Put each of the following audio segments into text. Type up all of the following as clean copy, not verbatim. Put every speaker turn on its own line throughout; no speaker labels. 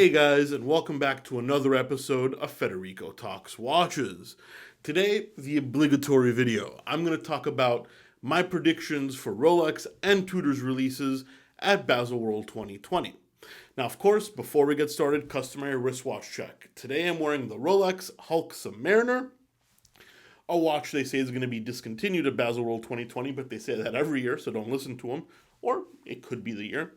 Hey guys, and welcome back to another episode of Federico Talks Watches. Today, the obligatory video. I'm going to talk about my predictions for Rolex and Tudor's releases at Baselworld 2020. Now, of course, before we get started, customary wristwatch check. Today I'm wearing the Rolex Hulk Submariner, a watch they say is going to be discontinued at Baselworld 2020, but they say that every year, so don't listen to them, or it could be the year.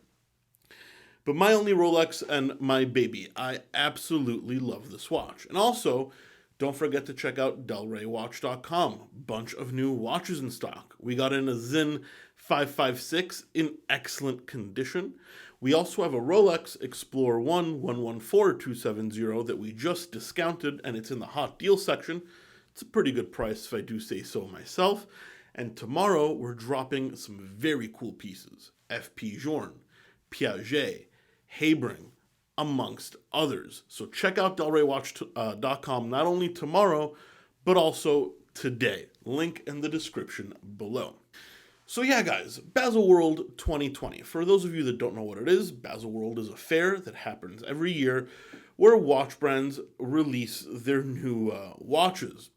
But my only Rolex and my baby. I absolutely love this watch. And also, don't forget to check out delraywatch.com. Bunch of new watches in stock. We got in a Zin 556 in excellent condition. We also have a Rolex Explorer 1 114270 that we just discounted, and it's in the hot deal section. It's a pretty good price if I do say so myself. And tomorrow we're dropping some very cool pieces. FP Journe, Piaget, Habring, amongst others. So check out delraywatch.com not only tomorrow, but also today. Link in the description below. So yeah, guys, Baselworld 2020. For those of you that don't know what it is, Baselworld is a fair that happens every year where watch brands release their new watches.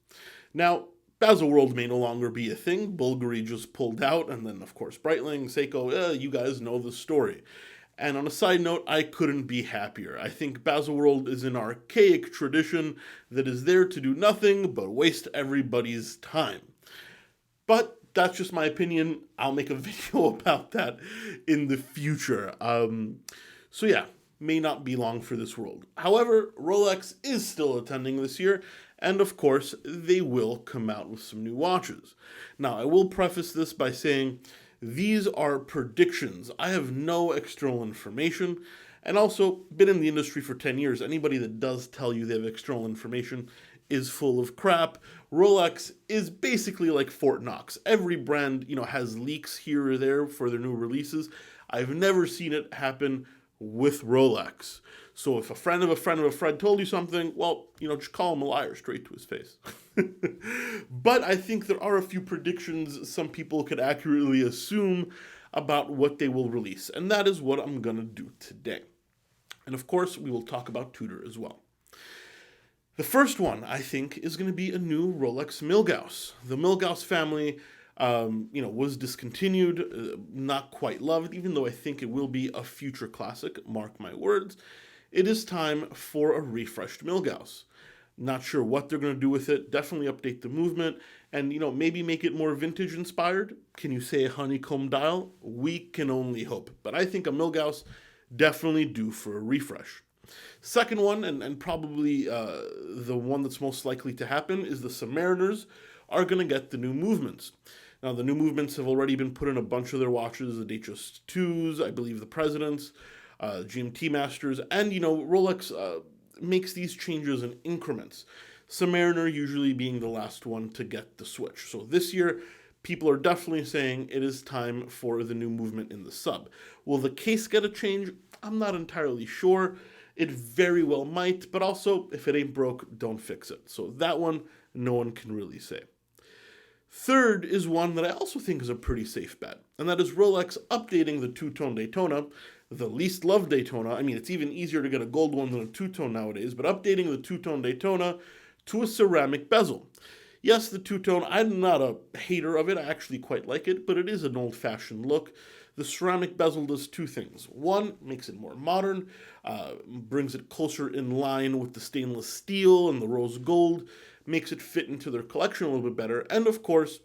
Now, Baselworld may no longer be a thing. Bulgari just pulled out, and then, of course, Breitling, Seiko, you guys know the story. And on a side note, I couldn't be happier. I think Baselworld is an archaic tradition that is there to do nothing but waste everybody's time. But that's just my opinion. I'll make a video about that in the future. So yeah, may not be long for this world. However, Rolex is still attending this year, and of course, they will come out with some new watches. Now, I will preface this by saying these are predictions. I have no external information, and also been in the industry for 10 years. Anybody that does tell you they have external information is full of crap. Rolex is basically like Fort Knox. Every brand, has leaks here or there for their new releases. I've never seen it happen with Rolex. So if a friend of a friend of a friend told you something, well, just call him a liar straight to his face. But I think there are a few predictions some people could accurately assume about what they will release. And that is what I'm going to do today. And of course, we will talk about Tudor as well. The first one, I think, is going to be a new Rolex Milgauss. The Milgauss family was discontinued, not quite loved, even though I think it will be a future classic, mark my words. It is time for a refreshed Milgauss. Not sure what they're going to do with it. Definitely update the movement and, maybe make it more vintage inspired. Can you say a honeycomb dial? We can only hope. But I think a Milgauss definitely due for a refresh. Second one, and probably the one that's most likely to happen, is the Submariners are going to get the new movements. Now, the new movements have already been put in a bunch of their watches, the HS2s, I believe the Presidents, GMT Masters, and, Rolex makes these changes in increments. Submariner usually being the last one to get the switch. So this year, people are definitely saying it is time for the new movement in the sub. Will the case get a change? I'm not entirely sure. It very well might, but also, if it ain't broke, don't fix it. So that one, no one can really say. Third is one that I also think is a pretty safe bet, and that is Rolex updating the two-tone Daytona, the least loved Daytona. I mean, it's even easier to get a gold one than a two-tone nowadays, but updating the two-tone Daytona to a ceramic bezel. Yes, the two-tone, I'm not a hater of it. I actually quite like it, but it is an old-fashioned look. The ceramic bezel does two things. One, makes it more modern, brings it closer in line with the stainless steel and the rose gold, makes it fit into their collection a little bit better, and of course,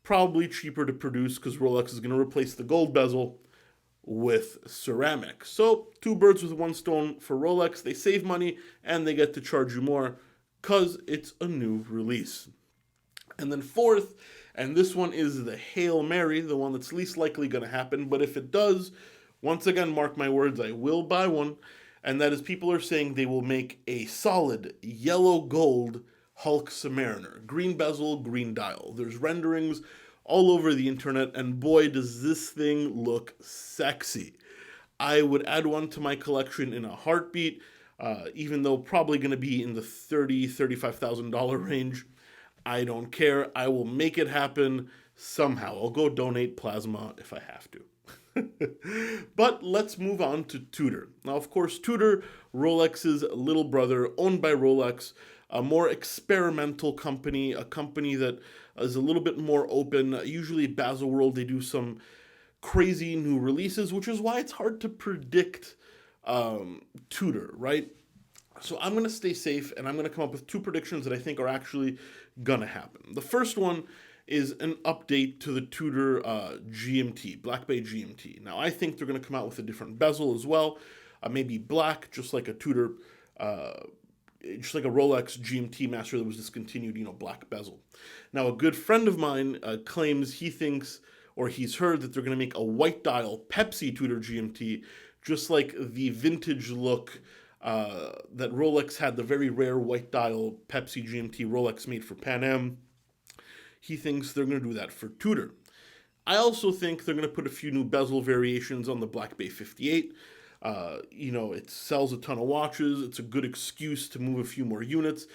probably cheaper to produce because Rolex is going to replace the gold bezel with ceramic. So, two birds with one stone for Rolex. They save money and they get to charge you more because it's a new release. And then fourth, and this one is the Hail Mary, the one that's least likely going to happen, but if it does, once again, mark my words, I will buy one, and that is people are saying they will make a solid yellow gold Hulk Submariner. Green bezel, green dial. There's renderings all over the internet, and boy, does this thing look sexy. I would add one to my collection in a heartbeat, even though probably going to be in the $35,000 range. I don't care. I will make it happen somehow. I'll go donate plasma if I have to. But let's move on to Tudor. Now, of course, Tudor, Rolex's little brother, owned by Rolex, a more experimental company, a company that is a little bit more open. Usually, Baselworld, they do some crazy new releases, which is why it's hard to predict Tudor, right? So I'm going to stay safe and I'm going to come up with two predictions that I think are actually going to happen. The first one is an update to the Tudor GMT, Black Bay GMT. Now, I think they're going to come out with a different bezel as well, maybe black, just like a Tudor, just like a Rolex GMT Master that was discontinued, black bezel. Now, a good friend of mine claims he thinks, or he's heard, that they're going to make a white dial Pepsi Tudor GMT, just like the vintage look that Rolex had, the very rare white dial Pepsi GMT Rolex made for Pan Am. He thinks they're going to do that for Tudor. I also think they're going to put a few new bezel variations on the Black Bay 58. It sells a ton of watches. It's a good excuse to move a few more units.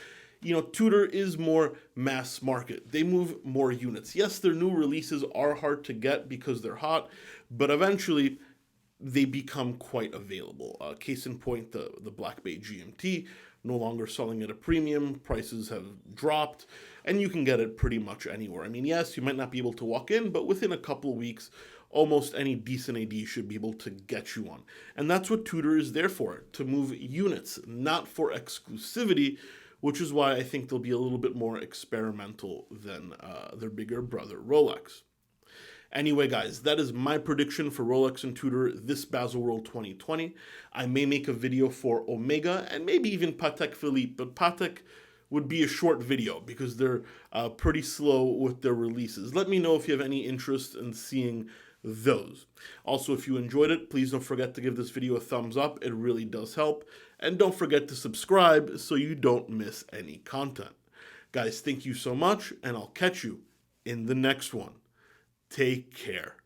Tudor is more mass market. They move more units. Yes, their new releases are hard to get because they're hot, but eventually they become quite available. Case in point, the Black Bay GMT, no longer selling at a premium. Prices have dropped, and you can get it pretty much anywhere. I mean, yes, you might not be able to walk in, but within a couple of weeks, almost any decent AD should be able to get you one. And that's what Tudor is there for, to move units, not for exclusivity, which is why I think they'll be a little bit more experimental than their bigger brother, Rolex. Anyway, guys, that is my prediction for Rolex and Tudor this Baselworld 2020. I may make a video for Omega and maybe even Patek Philippe, but Patek would be a short video because they're pretty slow with their releases. Let me know if you have any interest in seeing those. Also, if you enjoyed it, please don't forget to give this video a thumbs up. It really does help. And don't forget to subscribe so you don't miss any content. Guys, thank you so much, and I'll catch you in the next one. Take care.